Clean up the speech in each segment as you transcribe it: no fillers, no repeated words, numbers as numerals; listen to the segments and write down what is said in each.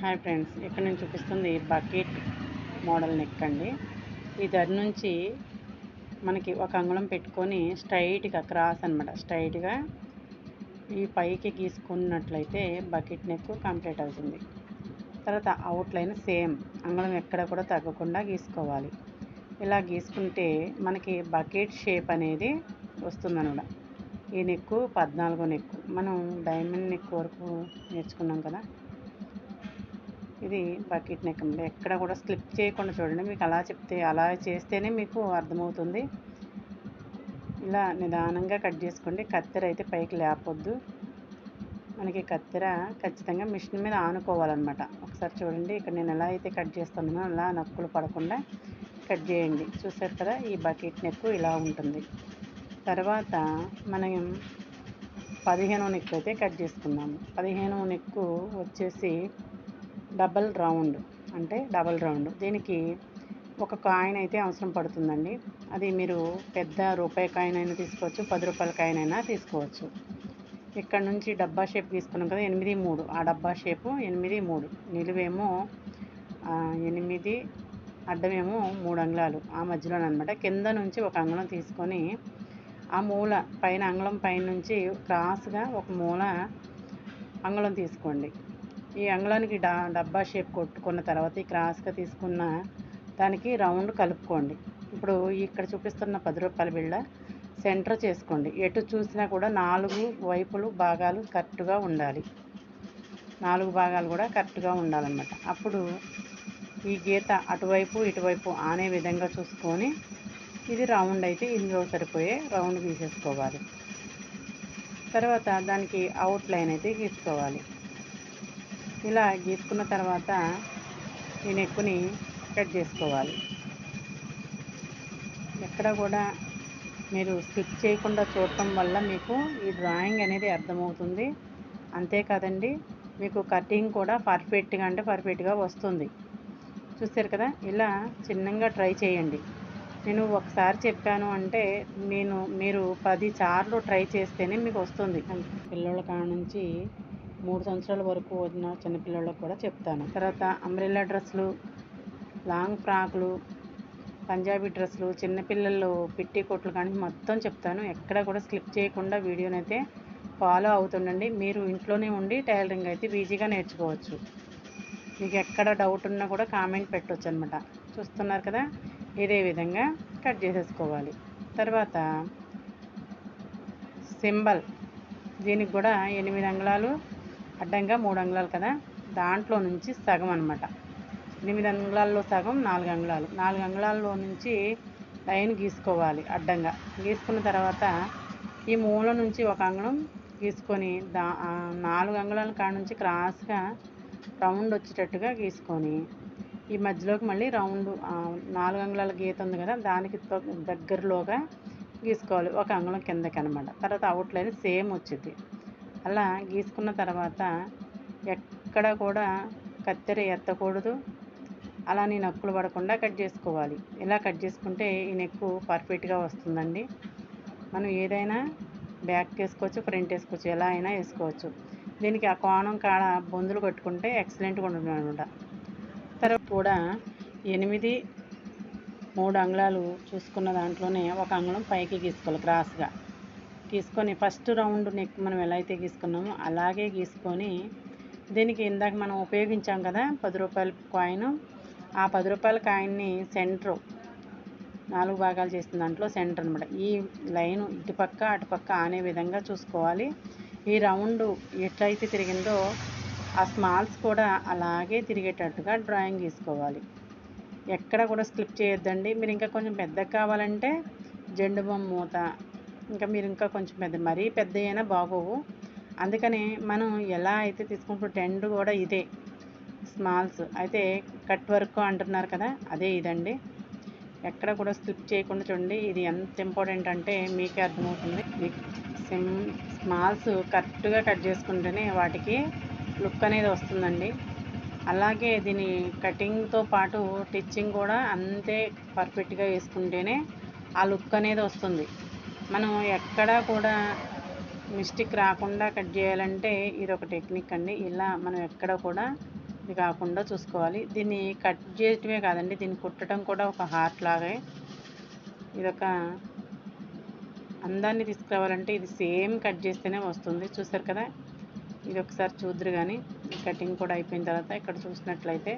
Hi friends, ఇక్కడ నేను చూపిస్తుంది బకెట్ మోడల్ నెక్ అండి. ఈ ధర నుంచి మనకి ఒక అంగుళం పెట్టుకొని స్ట్రైట్గా క్రాస్ అనమాట, స్ట్రైట్గా ఈ పైకి గీసుకున్నట్లయితే బకెట్ నెక్ కంప్లీట్ అవుతుంది. తర్వాత అవుట్లైన్ సేమ్ అంగుళం ఎక్కడ కూడా తగ్గకుండా గీసుకోవాలి. ఇలా గీసుకుంటే మనకి బకెట్ షేప్ అనేది వస్తుందన్నమాట. ఈ నెక్ 14 నెక్ మనం డైమండ్ నెక్ వరకు నేర్చుకున్నాం కదా. ఇది బకెట్ నెక్ అండి. ఎక్కడ కూడా స్లిప్ చేయకుండా చూడండి. మీకు అలా చేస్తేనే మీకు అర్థమవుతుంది. ఇలా నిదానంగా కట్ చేసుకోండి. కత్తెర అయితే పైకి లేపొద్దు. మనకి కత్తెర ఖచ్చితంగా మిషన్ మీద ఆనుకోవాలన్నమాట. ఒకసారి చూడండి, ఇక్కడ నేను ఎలా అయితే కట్ చేస్తున్నానో అలా నక్కులు పడకుండా కట్ చేయండి. చూసారు కదా, ఈ బకెట్ నెక్ ఇలా ఉంటుంది. తర్వాత మనం 15 నెక్ అయితే కట్ చేసుకున్నాము. 15 నెక్ వచ్చేసి డబల్ రౌండ్. దీనికి ఒక కాయిన్ అయితే అవసరం పడుతుందండి. అది మీరు పెద్ద రూపాయి కాయిన్ అయినా తీసుకోవచ్చు, 10 రూపాయల కాయిన్ అయినా తీసుకోవచ్చు. ఇక్కడ నుంచి డబ్బా షేప్ తీసుకున్నాం కదా, 8, 3. ఆ డబ్బా షేపు 8, 3. నిలువేమో 8, అడ్డమేమో 3 అంగుళాలు. ఆ మధ్యలోనమాట. కింద నుంచి ఒక అంగుళం తీసుకొని ఆ మూల పైన అంగుళం పైన నుంచి క్రాస్గా ఒక మూల అంగుళం తీసుకోండి. ఈ అంగుళానికి డబ్బా షేప్ కొట్టుకున్న తర్వాత ఈ క్రాస్గా తీసుకున్న దానికి రౌండ్ కలుపుకోండి. ఇప్పుడు ఇక్కడ చూపిస్తున్న 10 రూపాయల బిళ్ళ సెంటర్ చేసుకోండి. ఎటు చూసినా కూడా 4 వైపులు భాగాలు కరెక్ట్గా ఉండాలి. 4 భాగాలు కూడా కరెక్ట్గా ఉండాలన్నమాట. అప్పుడు ఈ గీత అటువైపు ఇటువైపు ఆనే విధంగా చూసుకొని ఇది రౌండ్ అయితే ఇందులో సరిపోయే రౌండ్ గీసేసుకోవాలి. తర్వాత దానికి అవుట్ లైన్ అయితే గీసుకోవాలి. ఇలా గీసుకున్న తర్వాత ఈ నెక్కుని కట్ చేసుకోవాలి. ఎక్కడ కూడా మీరు స్కిప్ చేయకుండా చూడటం వల్ల మీకు ఈ డ్రాయింగ్ అనేది అర్థమవుతుంది. అంతేకాదండి, మీకు కటింగ్ కూడా పర్ఫెక్ట్గా వస్తుంది. చూసారు కదా, ఇలా చిన్నగా ట్రై చేయండి. నేను ఒకసారి చెప్పాను అంటే మీరు 10 సార్లు ట్రై చేస్తేనే మీకు వస్తుంది. పిల్లల కాడ నుంచి 3 సంవత్సరాల వరకు ఉన్న చిన్నపిల్లలకు కూడా చెప్తాను. తర్వాత అంబ్రెల్లా డ్రెస్సులు, లాంగ్ ఫ్రాకులు, పంజాబీ డ్రెస్సులు, చిన్నపిల్లలు పెట్టికోట్లు కానీ మొత్తం చెప్తాను. ఎక్కడ కూడా స్కిప్ చేయకుండా వీడియోనైతే ఫాలో అవుతుండండి. మీరు ఇంట్లోనే ఉండి టైలరింగ్ అయితే ఈజీగా నేర్చుకోవచ్చు. మీకు ఎక్కడ డౌట్ ఉన్నా కూడా కామెంట్ పెట్టవచ్చు అనమాట. చూస్తున్నారు కదా, ఇదే విధంగా కట్ చేసేసుకోవాలి. తర్వాత సింబల్, దీనికి కూడా 8 అంగుళాలు అడ్డంగా 3 అంగుళాలు కదా, దాంట్లో నుంచి సగం అనమాట. 8 అంగుళాల్లో సగం 4 అంగుళాలు. 4 అంగుళాల్లో నుంచి లైన్ గీసుకోవాలి అడ్డంగా. గీసుకున్న తర్వాత ఈ మూల నుంచి ఒక అంగుళం గీసుకొని 4 అంగుళాల కాడ నుంచి క్రాస్గా రౌండ్ వచ్చేటట్టుగా గీసుకొని ఈ మధ్యలోకి మళ్ళీ రౌండ్ 4 అంగుళాల గీత ఉంది కదా, దానికి దగ్గరలోగా గీసుకోవాలి, ఒక అంగుళం కిందకి అనమాట. తర్వాత అవుట్లైన్ సేమ్ వచ్చింది. అలా గీసుకున్న తర్వాత ఎక్కడ కూడా కత్తెర ఎత్తకూడదు. అలానే నక్కులు పడకుండా కట్ చేసుకోవాలి. ఇలా కట్ చేసుకుంటే ఈ నెక్ పర్ఫెక్ట్గా వస్తుందండి. మనం ఏదైనా బ్యాక్ వేసుకోవచ్చు, ఫ్రంట్ వేసుకోవచ్చు, ఎలా అయినా వేసుకోవచ్చు. దీనికి ఆ కోణం కాడ బొందులు కట్టుకుంటే ఎక్సలెంట్గా ఉంటుంది అనమాట. తర్వాత కూడా 8, 3 అంగుళాలు చూసుకున్న దాంట్లోనే ఒక అంగుళం పైకి గీసుకోవాలి. క్రాస్గా గీసుకొని ఫస్ట్ రౌండ్ నెక్ మనం ఎలా అయితే గీసుకున్నామో అలాగే గీసుకొని దీనికి ఇందాక మనం ఉపయోగించాం కదా 10 రూపాయల కాయిన్, ఆ 10 రూపాయల కాయిన్ని సెంటర్ 4 భాగాలు చేసిన దాంట్లో సెంటర్ అనమాట. ఈ లైను ఇటుపక్క అటుపక్క ఆనే విధంగా చూసుకోవాలి. ఈ రౌండ్ ఎట్లయితే తిరిగిందో ఆ స్మాల్స్ కూడా అలాగే తిరిగేటట్టుగా డ్రాయింగ్ గీసుకోవాలి. ఎక్కడ కూడా స్కిప్ చేయొద్దండి. మీరు ఇంకా కొంచెం పెద్దగా కావాలంటే జెండు బామ్ మూత, మీరు ఇంకా కొంచెం మరీ పెద్ద అయినా బాగోవు. అందుకని మనం ఎలా అయితే తీసుకుంటూ టెండ్ కూడా ఇదే స్మాల్స్ అయితే కట్ వర్క్ అంటున్నారు కదా, అదే ఇదండి. ఎక్కడ కూడా స్కిప్ చేయకుండా చూడండి. ఇది ఎంత ఇంపార్టెంట్ అంటే మీకే అర్థమవుతుంది. మీకు స్మాల్స్ కరెక్ట్గా కట్ చేసుకుంటేనే వాటికి లుక్ అనేది వస్తుందండి. అలాగే దీని కటింగ్తో పాటు టిచ్చింగ్ కూడా అంతే పర్ఫెక్ట్గా వేసుకుంటేనే ఆ లుక్ అనేది వస్తుంది. మనం ఎక్కడా కూడా మిస్టేక్ రాకుండా కట్ చేయాలంటే ఇది ఒక టెక్నిక్ అండి. ఇలా మనం ఎక్కడ కూడా ఇది కాకుండా చూసుకోవాలి. దీన్ని కట్ చేయటమే కాదండి, దీన్ని కుట్టడం కూడా ఒక హార్ట్ లాగే. ఇదొక అందాన్ని తీసుకురావాలంటే ఇది సేమ్ కట్ చేస్తేనే వస్తుంది. చూసారు కదా, ఇది ఒకసారి చూద్దరు కానీ కటింగ్ కూడా అయిపోయిన తర్వాత ఇక్కడ చూసినట్లయితే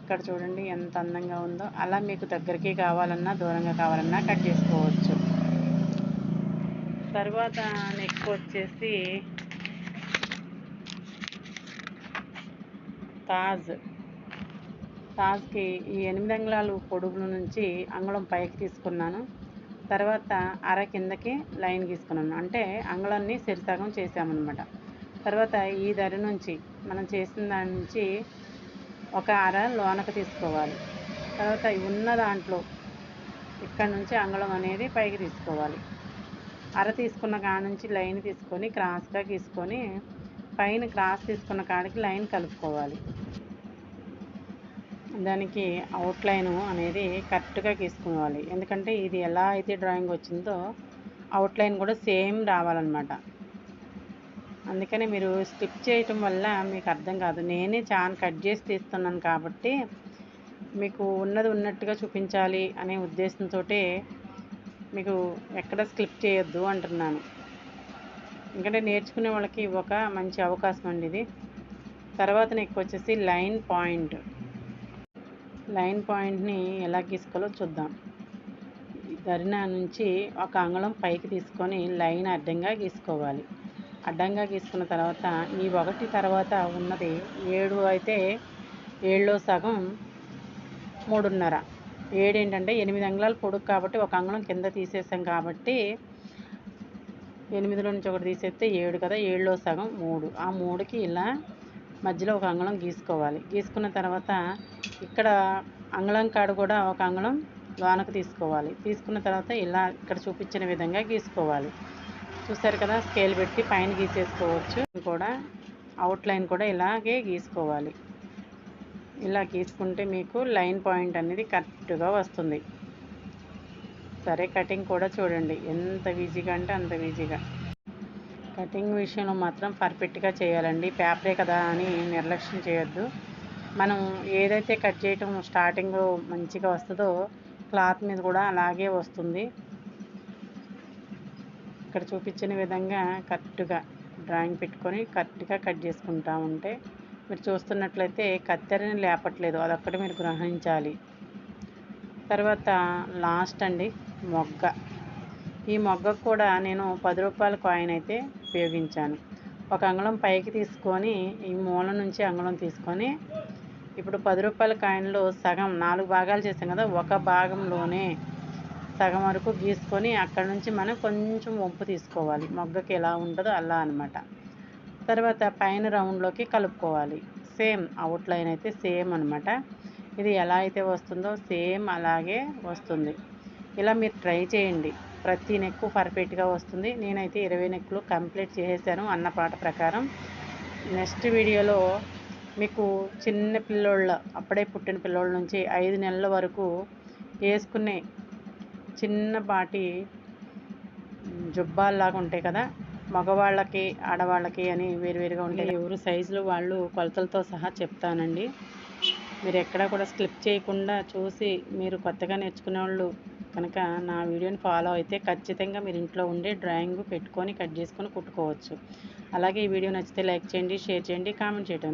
ఇక్కడ చూడండి ఎంత అందంగా ఉందో. అలా మీకు దగ్గరికి కావాలన్నా దూరంగా కావాలన్నా కట్ చేసుకోవచ్చు. తర్వాత నెక్ వచ్చేసి తాజ్కి ఈ 8 అంగుళాలు పొడుగుల నుంచి అంగుళం పైకి తీసుకున్నాను. తర్వాత అర కిందకి లైన్ గీసుకున్నాను, అంటే అంగుళాన్ని సరిసగం చేసామన్నమాట. తర్వాత ఈ దరి నుంచి మనం చేసిన దాని నుంచి ఒక అర లోనకు తీసుకోవాలి. తర్వాత ఉన్న దాంట్లో ఇక్కడ నుంచి అంగుళం అనేది పైకి తీసుకోవాలి. అర తీసుకున్న కాడ నుంచి లైన్ తీసుకొని క్రాస్గా గీసుకొని పైన క్రాస్ తీసుకున్న కాడికి లైన్ కలుపుకోవాలి. దానికి అవుట్లైన్ అనేది కరెక్ట్గా గీసుకోవాలి. ఎందుకంటే ఇది ఎలా అయితే డ్రాయింగ్ వచ్చిందో అవుట్లైన్ కూడా సేమ్ రావాలన్నమాట. అందుకని మీరు స్కిప్ చేయటం వల్ల మీకు అర్థం కాదు. నేనే చాలా కట్ చేసి తీస్తున్నాను కాబట్టి మీకు ఉన్నది ఉన్నట్టుగా చూపించాలి అనే ఉద్దేశంతో మీకు ఎక్కడ స్కిప్ చేయొద్దు అంటున్నాను. ఎందుకంటే నేర్చుకునే వాళ్ళకి ఒక మంచి అవకాశం అండి ఇది. తర్వాత నెక్ వచ్చేసి లైన్ పాయింట్ని ఎలా గీసుకోవాలో చూద్దాం. దరినా నుంచి ఒక అంగుళం పైకి తీసుకొని లైన్ అడ్డంగా గీసుకోవాలి. అడ్డంగా గీసుకున్న తర్వాత ఈ 1 తర్వాత ఉన్నది 7 అయితే 7లో సగం 3.5. 7 ఏంటంటే 8 అంగుళాలు పొడుగు కాబట్టి ఒక అంగుళం కింద తీసేసాం కాబట్టి 8లో నుంచి ఒకటి తీసేస్తే 7 కదా, 7లో సగం 3. ఆ 3కి ఇలా మధ్యలో ఒక అంగుళం గీసుకోవాలి. గీసుకున్న తర్వాత ఇక్కడ అంగుళం కాడ కూడా ఒక అంగుళం లోనకు తీసుకోవాలి. తీసుకున్న తర్వాత ఇలా ఇక్కడ చూపించిన విధంగా గీసుకోవాలి. చూసారు కదా, స్కేల్ పెట్టి పైన గీసేసుకోవచ్చు. కూడా అవుట్లైన్ కూడా ఇలాగే గీసుకోవాలి. ఇలా గీసుకుంటే మీకు లైన్ పాయింట్ అనేది కరెక్ట్గా వస్తుంది. సరే, కటింగ్ కూడా చూడండి ఎంత ఈజీగా అంటే అంత ఈజీగా. కటింగ్ విషయంలో మాత్రం పర్ఫెక్ట్గా చేయాలండి. పేపరే కదా అని నిర్లక్ష్యం చేయొద్దు. మనం ఏదైతే కట్ చేయటం స్టార్టింగ్లో మంచిగా వస్తుందో క్లాత్ మీద కూడా అలాగే వస్తుంది. ఇక్కడ చూపించిన విధంగా కరెక్ట్గా డ్రాయింగ్ పెట్టుకొని కరెక్ట్గా కట్ చేసుకుంటా ఉంటే మీరు చూస్తున్నట్లయితే కత్తెరని లేపట్లేదు, అదొక్కటి మీరు గ్రహించాలి. తర్వాత లాస్ట్ అండి మొగ్గ. ఈ మొగ్గకు కూడా నేను 10 రూపాయల కాయిన్ అయితే ఉపయోగించాను. ఒక అంగుళం పైకి తీసుకొని ఈ మూల నుంచి అంగుళం తీసుకొని ఇప్పుడు 10 రూపాయల కాయిన్లో సగం 4 భాగాలు చేసాం కదా, ఒక భాగంలోనే సగం వరకు గీసుకొని అక్కడ నుంచి మనం కొంచెం వంపు తీసుకోవాలి. మొగ్గకి ఎలా ఉంటుందో అలా అనమాట. తర్వాత పైన రౌండ్లోకి కలుపుకోవాలి. సేమ్ అవుట్లైన్ అయితే సేమ్ అనమాట. ఇది ఎలా అయితే వస్తుందో సేమ్ అలాగే వస్తుంది. ఇలా మీరు ట్రై చేయండి. ప్రతి నెక్కు పర్ఫెక్ట్గా వస్తుంది. నేనైతే 20 నెక్కులు కంప్లీట్ చేసేసాను అన్న పాట ప్రకారం. నెక్స్ట్ వీడియోలో మీకు చిన్న పిల్లోళ్ళ, అప్పుడే పుట్టిన పిల్లోళ్ళ నుంచి 5 నెలల వరకు వేసుకునే చిన్నపాటి జుబ్బాల్లాగా ఉంటాయి కదా, మగవాళ్ళకి ఆడవాళ్ళకి అని వేరువేరుగా ఉంటాయి. ఎవరు సైజులు వాళ్ళు కొలతలతో సహా చెప్తానండి. మీరు ఎక్కడా కూడా స్కిప్ చేయకుండా చూసి మీరు కొత్తగా నేర్చుకునే వాళ్ళు కనుక నా వీడియోని ఫాలో అయితే ఖచ్చితంగా మీరు ఇంట్లో ఉండే డ్రాయింగ్ పెట్టుకొని కట్ చేసుకొని కుట్టుకోవచ్చు. అలాగే ఈ వీడియో నచ్చితే లైక్ చేయండి, షేర్ చేయండి, కామెంట్ చేయండి.